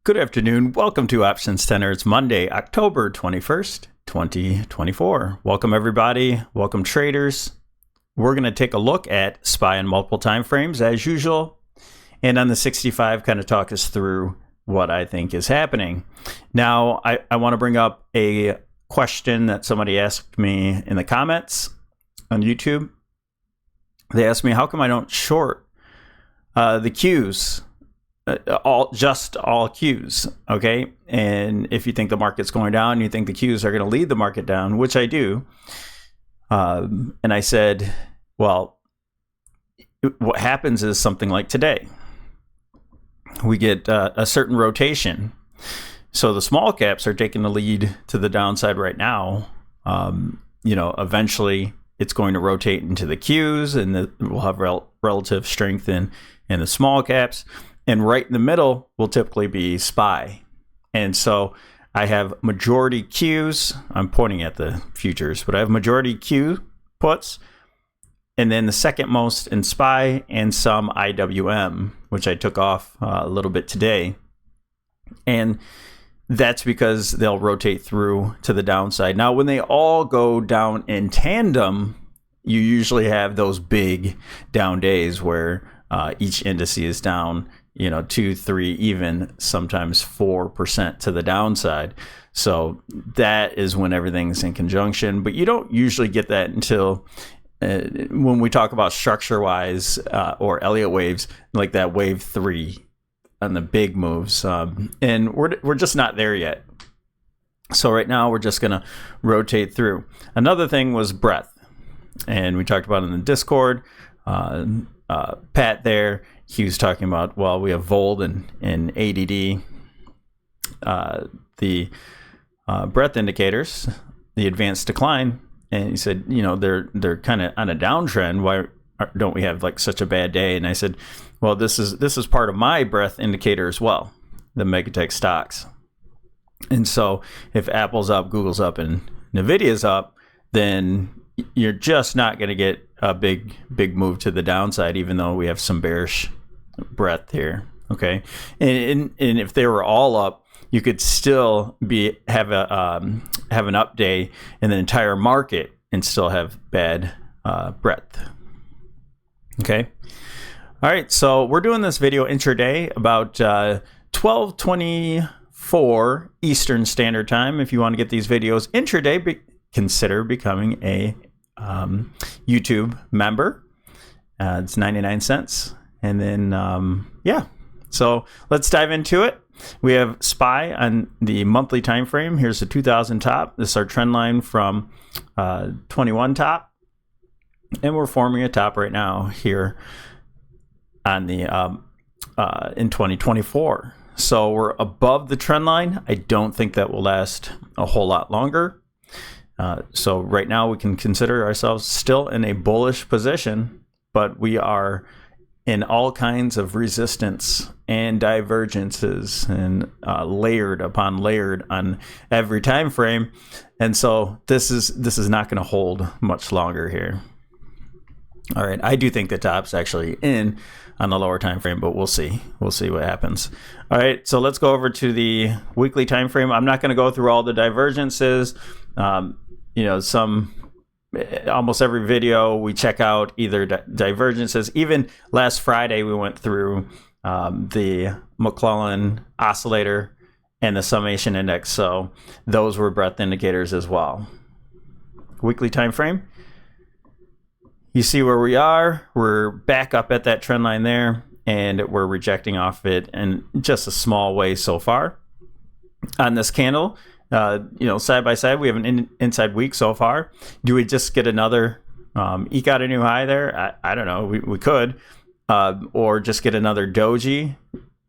Good afternoon. Welcome to Options Tenor. It's Monday, October 21st, 2024. Welcome, everybody. Welcome, traders. We're going to take a look at SPY on multiple time frames as usual. And on the 65, kind of talk us through what I think is happening. Now, I want to bring up a question that somebody asked me in the comments on YouTube. They asked me, how come I don't short the Qs? All Qs, okay? And if you think the market's going down, you think the Qs are going to lead the market down, which I do. And I said, well, what happens is something like today. We get a certain rotation. So the small caps are taking the lead to the downside right now. Eventually it's going to rotate into the Qs, and we'll have relative strength in the small caps. And right in the middle will typically be SPY. And so I have majority Qs. I'm pointing at the futures, but I have majority Q puts. And then the second most in SPY and some IWM, which I took off a little bit today. And that's because they'll rotate through to the downside. Now, when they all go down in tandem, you usually have those big down days where each indice is down 2, 3, even sometimes 4% to the downside. So that is when everything's in conjunction. But you don't usually get that until when we talk about structure-wise or Elliott waves, like that wave 3 on the big moves. And we're just not there yet. So right now we're just going to rotate through. Another thing was breadth. And we talked about it in the Discord. Pat there, he was talking about, well, we have VOLD and ADD, the breadth indicators, the advanced decline, and he said, they're kind of on a downtrend. Why don't we have like such a bad day? And I said, well, this is part of my breadth indicator as well, the megatech stocks. And so if Apple's up, Google's up, and Nvidia's up, then you're just not going to get a big move to the downside, even though we have some bearish breadth here. Okay, and if they were all up, you could still have an up day in the entire market and still have bad breadth. Okay, all right. So we're doing this video intraday about 12:24 Eastern Standard Time. If you want to get these videos intraday, consider becoming a YouTube member. It's 99 cents. And then, so let's dive into it. We have SPY on the monthly time frame. Here's the 2000 top. This is our trend line from 21 top. And we're forming a top right now here on the in 2024. So we're above the trend line. I don't think that will last a whole lot longer. So right now we can consider ourselves still in a bullish position, but we are in all kinds of resistance and divergences and layered upon layered on every time frame. And so this is not going to hold much longer here. All right, I do think the top's actually in on the lower time frame, but we'll see. We'll see what happens. All right, so let's go over to the weekly time frame. I'm not going to go through all the divergences. Almost every video we check out either divergences. Even last Friday we went through the McClellan oscillator and the summation index, so those were breadth indicators as well. Weekly time frame, you see where we are. We're back up at that trend line there, and we're rejecting off it in just a small way so far. On this candle, side by side, we have an inside week so far. Do we just get another eke out a new high there? I don't know. We could. Or just get another doji,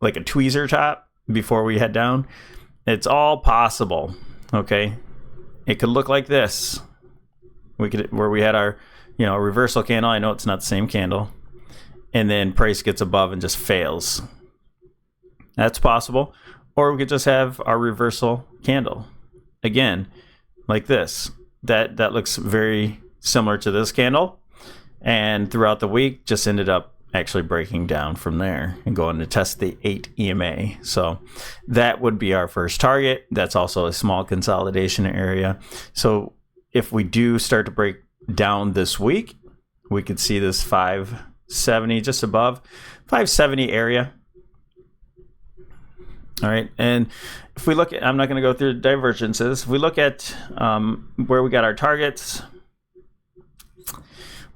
like a tweezer top before we head down. It's all possible. Okay. It could look like this. Where we had our, reversal candle. I know it's not the same candle. And then price gets above and just fails. That's possible. Or we could just have our reversal candle again, like this. That looks very similar to this candle, and throughout the week just ended up actually breaking down from there and going to test the 8 EMA. So that would be our first target. That's also a small consolidation area. So if we do start to break down this week, we could see this 570, just above 570 area. All right, and if we look at, I'm not going to go through divergences. If we look at where we got our targets,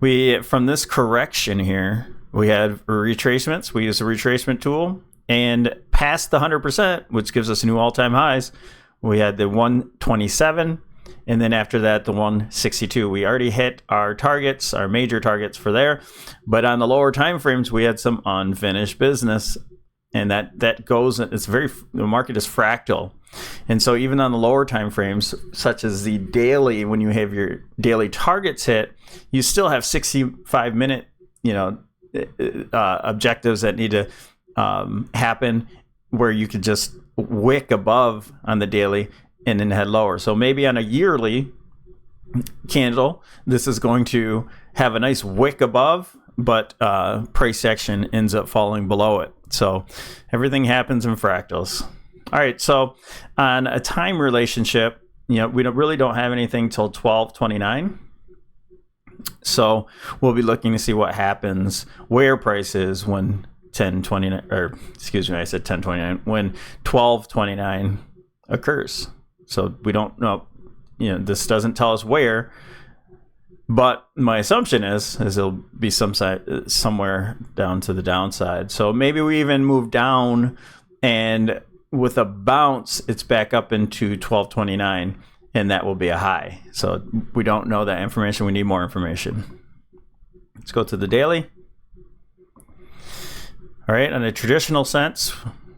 from this correction here, we had retracements. We used a retracement tool, and past the 100%, which gives us new all-time highs, we had the 127, and then after that, the 162. We already hit our targets, our major targets for there, but on the lower time frames, we had some unfinished business. And that goes, the market is fractal. And so even on the lower time frames, such as the daily, when you have your daily targets hit, you still have 65-minute, objectives that need to happen, where you could just wick above on the daily and then head lower. So maybe on a yearly candle, this is going to have a nice wick above, but price action ends up falling below it. So everything happens in fractals. All right, so on a time relationship, we really don't have anything till 12:29. So we'll be looking to see what happens, where price is when 10:29, or excuse me, I said 10:29, when 12:29 occurs. So we don't know, this doesn't tell us where. But my assumption is it'll be somewhere down to the downside. So maybe we even move down, and with a bounce, it's back up into 1229, and that will be a high. So we don't know that information. We need more information. Let's go to the daily. All right, in a traditional sense,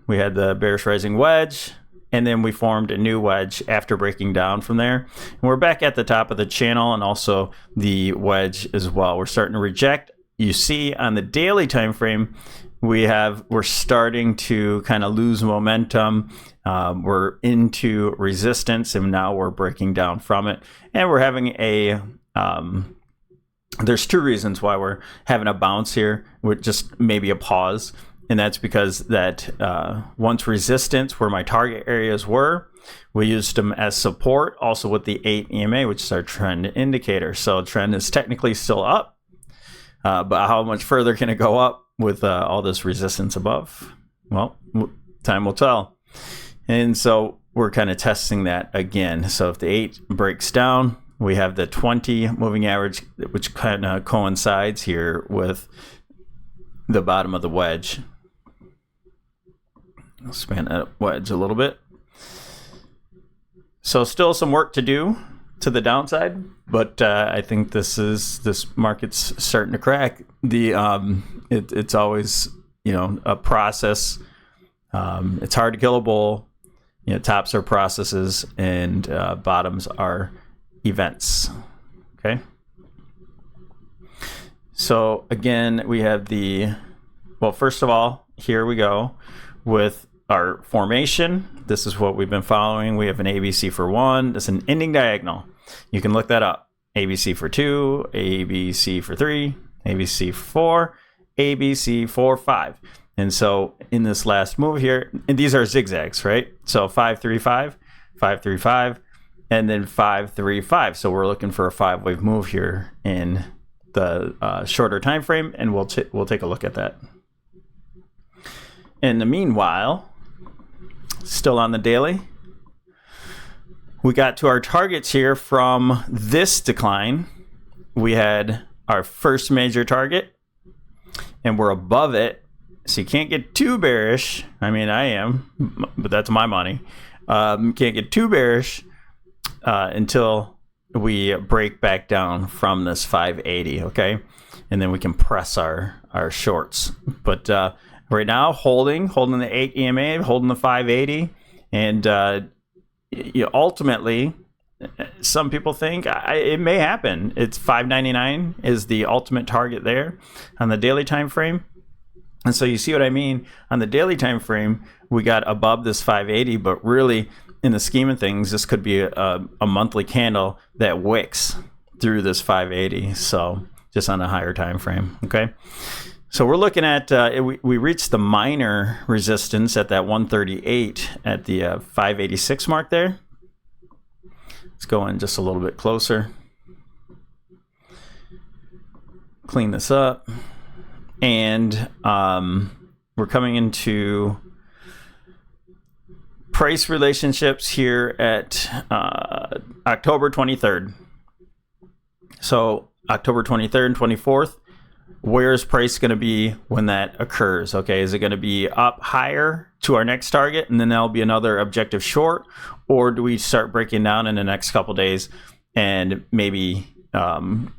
we had the bearish rising wedge, and then we formed a new wedge after breaking down from there. And we're back at the top of the channel and also the wedge as well. We're starting to reject. You see on the daily time frame, we're starting to kind of lose momentum. We're into resistance, and now we're breaking down from it. And we're having there's two reasons why we're having a bounce here, with just maybe a pause. And that's because that once resistance, where my target areas were, we used them as support, also with the 8 EMA, which is our trend indicator. So trend is technically still up, but how much further can it go up with all this resistance above? Well, time will tell. And so we're kind of testing that again. So if the 8 breaks down, we have the 20 moving average, which kind of coincides here with the bottom of the wedge. I'll span that wedge a little bit. So still some work to do to the downside, but I think this market's starting to crack. It's always a process. It's hard to kill a bull. Tops are processes, and bottoms are events. Okay. So again, we have first of all, here we go with our formation. This is what we've been following. We have an ABC for 1. It's an ending diagonal. You can look that up. ABC for 2, ABC for 3, ABC for 4, ABC for 5. And so in this last move here, and these are zigzags, right? So 535, 535, and then 535. So we're looking for a 5-wave move here in the shorter time frame, and we'll take a look at that. In the meanwhile, still on the daily, we got to our targets here from this decline. We had our first major target, and we're above it. So you can't get too bearish. I mean, I am, but that's my money. Can't get too bearish until we break back down from this 580, okay? And then we can press our shorts. But right now, holding the 8 EMA, holding the 580, and ultimately, some people think it may happen. It's 599 is the ultimate target there on the daily time frame. And so you see what I mean? On the daily time frame, we got above this 580, but really, in the scheme of things, this could be a monthly candle that wicks through this 580. So just on a higher time frame, okay? So we're looking at, we reached the minor resistance at that 138 at the 586 mark there. Let's go in just a little bit closer. Clean this up. And we're coming into price relationships here at October 23rd. So October 23rd and 24th, where is price going to be when that occurs? Okay, is it going to be up higher to our next target and then that'll be another objective short? Or do we start breaking down in the next couple days and maybe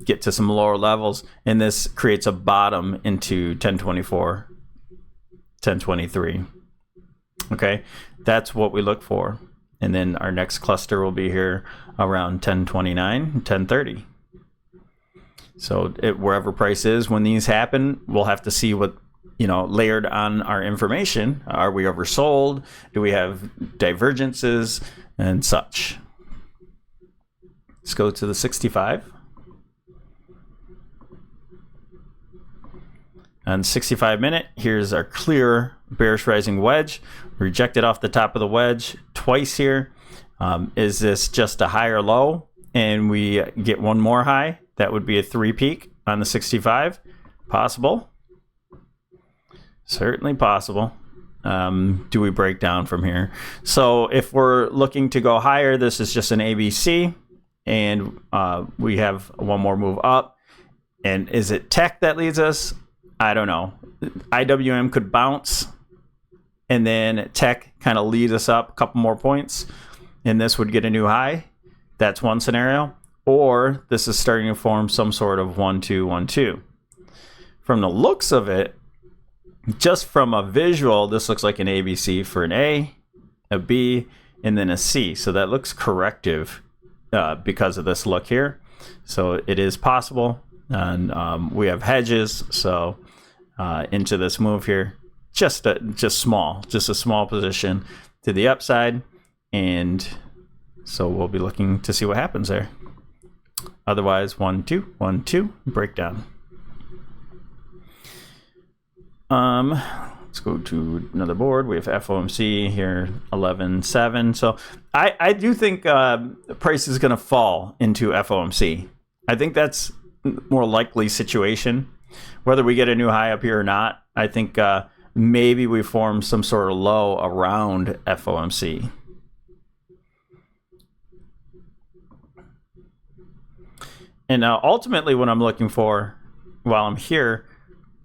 get to some lower levels, and this creates a bottom into 1024, 1023? Okay, that's what we look for. And then our next cluster will be here around 1029, 1030. So wherever price is, when these happen, we'll have to see what, layered on our information. Are we oversold? Do we have divergences and such? Let's go to the 65. On 65 minute, here's our clear bearish rising wedge. Rejected off the top of the wedge twice here. Is this just a high or low and we get one more high? That would be a 3 peak on the 65. Possible. Certainly possible. Do we break down from here? So if we're looking to go higher, this is just an ABC, and we have one more move up. And is it tech that leads us? I don't know. IWM could bounce, and then tech kind of leads us up a couple more points, and this would get a new high. That's one scenario. Or this is starting to form some sort of 1-2, 1-2. From the looks of it, just from a visual, this looks like an ABC for an A, a B, and then a C. So that looks corrective because of this look here. So it is possible. And we have hedges, so into this move here, just a small position to the upside, and so we'll be looking to see what happens there. Otherwise, 1-2, 1-2 breakdown. Let's go to another board. We have FOMC here, 11.7. So I do think the price is going to fall into FOMC. I think that's more likely situation. Whether we get a new high up here or not, I think maybe we form some sort of low around FOMC. And ultimately what I'm looking for while I'm here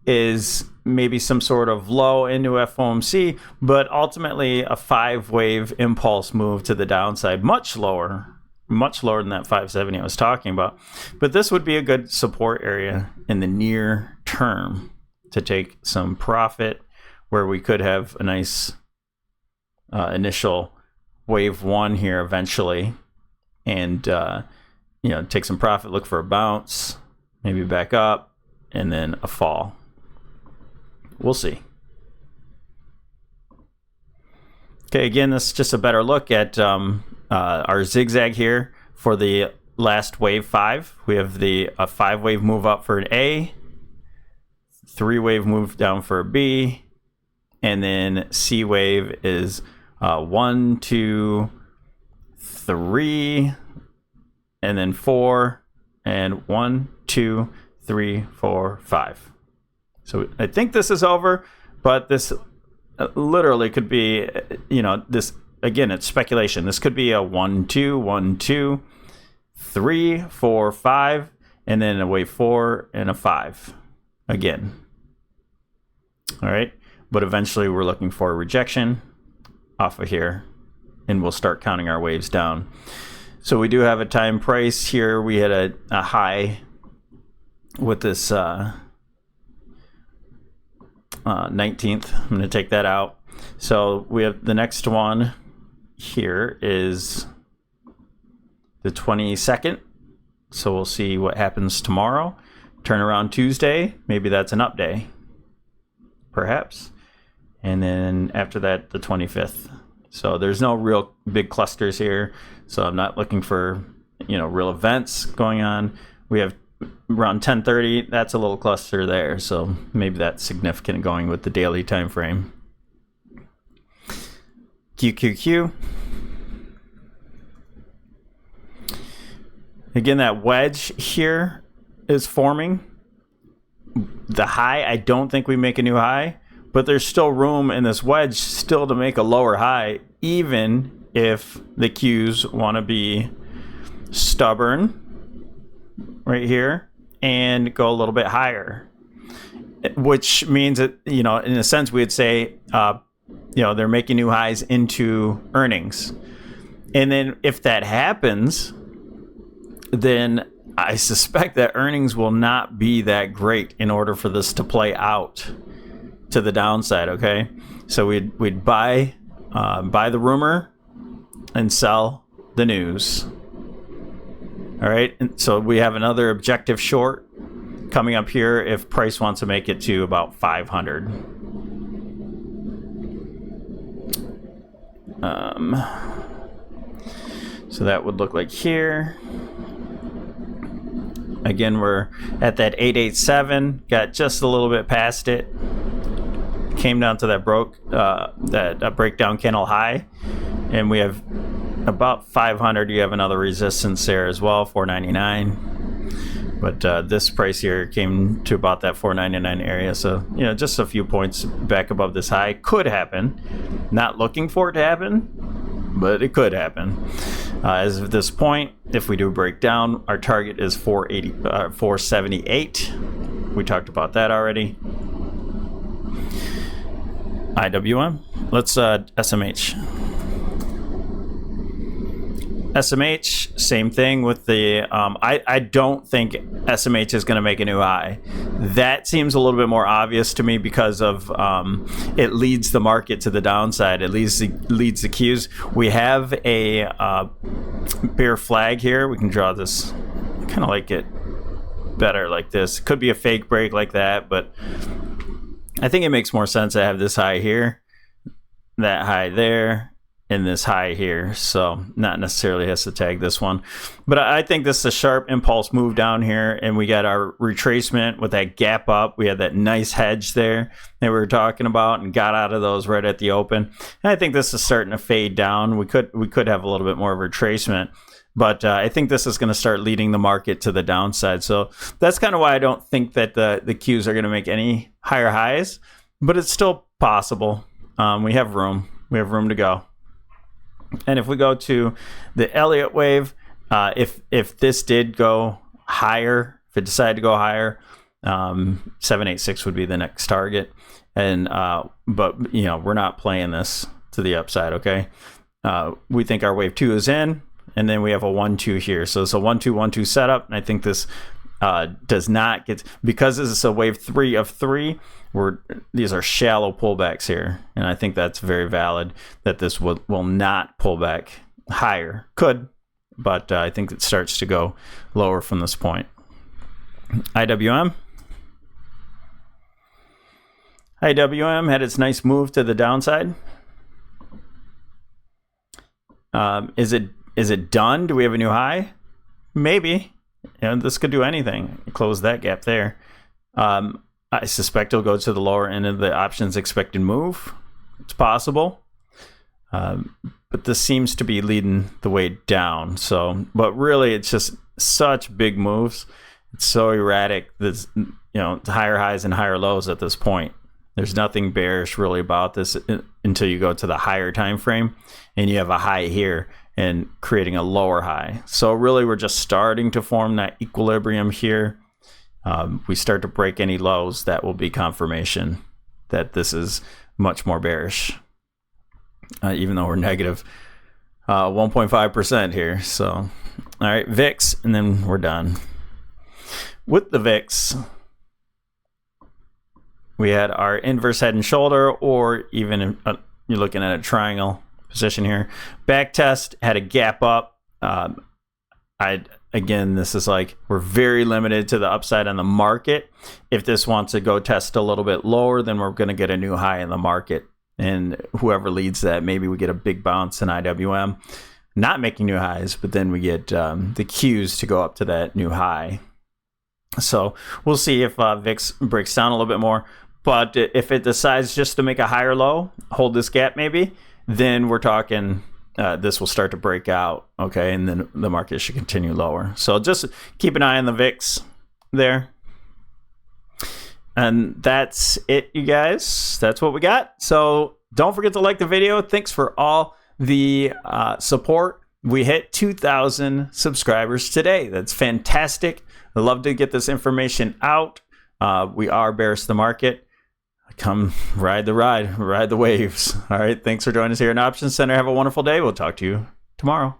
is maybe some sort of low into FOMC, but ultimately a 5-wave impulse move to the downside, much lower than that 570 I was talking about. But this would be a good support area in the near term to take some profit, where we could have a nice initial wave 1 here eventually, and take some profit, look for a bounce, maybe back up, and then a fall. We'll see. Okay, again, this is just a better look at our zigzag here for the last wave 5. We have a 5-wave move up for an A, 3-wave move down for a B, and then C wave is 1, 2, 3, and then 4, and 1, 2, 3, 4, 5. So I think this is over, but this literally could be, this, again, it's speculation. This could be a 1, 2, 1, 2, 3, 4, 5, and then a wave 4 and a 5 again. All right, but eventually we're looking for a rejection off of here, and we'll start counting our waves down. So we do have a time price here. We had a high with this 19th. I'm going to take that out. So we have the next one here is the 22nd. So we'll see what happens tomorrow. Turnaround Tuesday. Maybe that's an up day, perhaps. And then after that, the 25th. So there's no real big clusters here. So I'm not looking for, real events going on. We have around 10:30, that's a little cluster there. So maybe that's significant going with the daily time frame. QQQ. Again, that wedge here is forming. The high, I don't think we make a new high, but there's still room in this wedge still to make a lower high, even if the Qs want to be stubborn right here and go a little bit higher, which means that, in a sense, we'd say, they're making new highs into earnings. And then if that happens, then I suspect that earnings will not be that great in order for this to play out to the downside. Okay, so we'd buy the rumor and sell the news. All right, and so we have another objective short coming up here if price wants to make it to about 500. So that would look like here. Again, we're at that 887, got just a little bit past it, came down to that breakdown candle high, and we have about 500. You have another resistance there as well, 499. But this price here came to about that 499 area, so just a few points back above this high could happen. Not looking for it to happen, but it could happen. As of this point, if we do break down, our target is 478. We talked about that already. IWM. Let's SMH. SMH, same thing with the, I don't think SMH is going to make a new high. That seems a little bit more obvious to me because of it leads the market to the downside. It leads the Qs. We have a bear flag here. We can draw this, kind of like it better like this. Could be a fake break like that, but I think it makes more sense to have this high here, that high there, in this high here, so not necessarily has to tag this one, but I think this is a sharp impulse move down here, and we got our retracement with that gap up. We had that nice hedge there that we were talking about and got out of those right at the open, and I think this is starting to fade down. We could have a little bit more of a retracement, but I think this is going to start leading the market to the downside. So that's kind of why I don't think that the Qs are going to make any higher highs, but it's still possible. We have room to go. And if we go to the Elliott wave, if this did go higher, if it decided to go higher, 786 would be the next target. And but we're not playing this to the upside. Okay, we think our wave 2 is in, and then we have a 1-2 here. So it's a 1-2-1-2 setup, and I think this does not get, because this is a wave 3 of 3. These are shallow pullbacks here, and I think that's very valid that this will not pull back higher. Could, but I think it starts to go lower from this point. IWM had its nice move to the downside. Is it done? Do we have a new high? Maybe. This could do anything. Close that gap there. I suspect it'll go to the lower end of the options expected move. It's possible. But this seems to be leading the way down. So, but really, it's just such big moves. It's so erratic. There's, higher highs and higher lows at this point. There's nothing bearish really about this until you go to the higher time frame and you have a high here and creating a lower high. So really, we're just starting to form that equilibrium here. We start to break any lows, that will be confirmation that this is much more bearish, even though we're negative 1.5% here. So, all right, VIX, and then we're done. With the VIX, we had our inverse head and shoulder, or even you're looking at a triangle position here. Back test, had a gap up. Again, this is like, we're very limited to the upside on the market. If this wants to go test a little bit lower, then we're going to get a new high in the market. And whoever leads that, maybe we get a big bounce in IWM, not making new highs, but then we get the Qs to go up to that new high. So we'll see if VIX breaks down a little bit more. But if it decides just to make a higher low, hold this gap maybe, then we're talking this will start to break out, okay? And then the market should continue lower. So just keep an eye on the VIX there. And that's it, you guys. That's what we got. So don't forget to like the video. Thanks for all the support. We hit 2,000 subscribers today. That's fantastic. I love to get this information out. We are bearish the market. Come ride the ride, ride the waves. All right. Thanks for joining us here in Options Center. Have a wonderful day. We'll talk to you tomorrow.